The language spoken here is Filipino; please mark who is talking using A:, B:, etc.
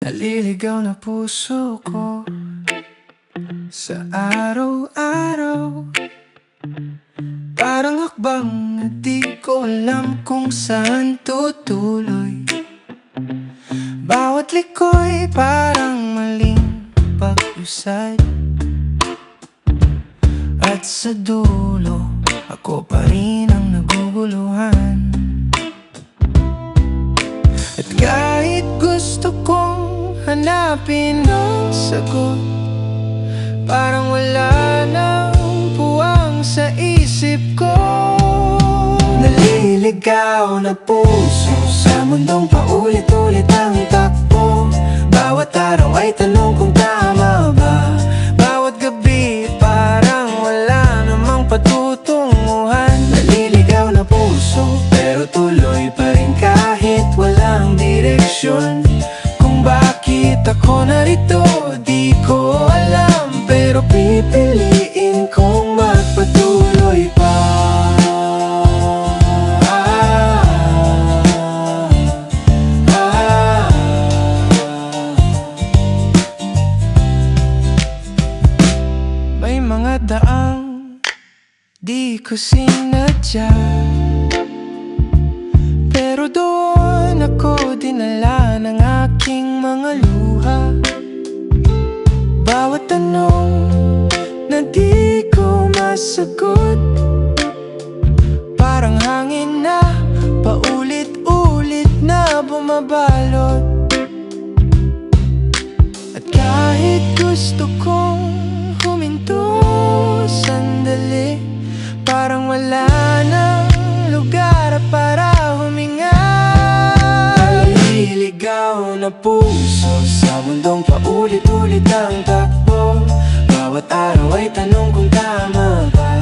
A: Naliligaw na puso ko sa araw-araw. Parang hakbang na di ko alam kung saan tutuloy. Bawat liko'y parang maling pag-usad, at sa dulo, ako pa rin ang naguguluhan. At kahit gusto kong hanapin ang sagot, parang wala nang puwang sa isip ko. Naliligaw na puso sa mundong paulit-ulit ang takbo. Bawat araw ay tanong kung tama ba. Bawat gabi parang wala namang patutunguhan. Naliligaw na puso pero tuloy pa rin kahit walang direksyon. Kung bakit ako narito di ko alam, pero pipiliin kong magpatuloy pa. May mga daang di ko sinadya, pero doon ako dinala ng aking mga luha. Bawat tanong na di ko masagot, parang hangin na paulit-ulit na bumabalot. At kahit gusto kong huminto sandali, parang wala nang lugar para huminga. Naliligaw na puso sa mundong paulit-ulit ang takbo. Bawat araw ay tanong kung tama ba.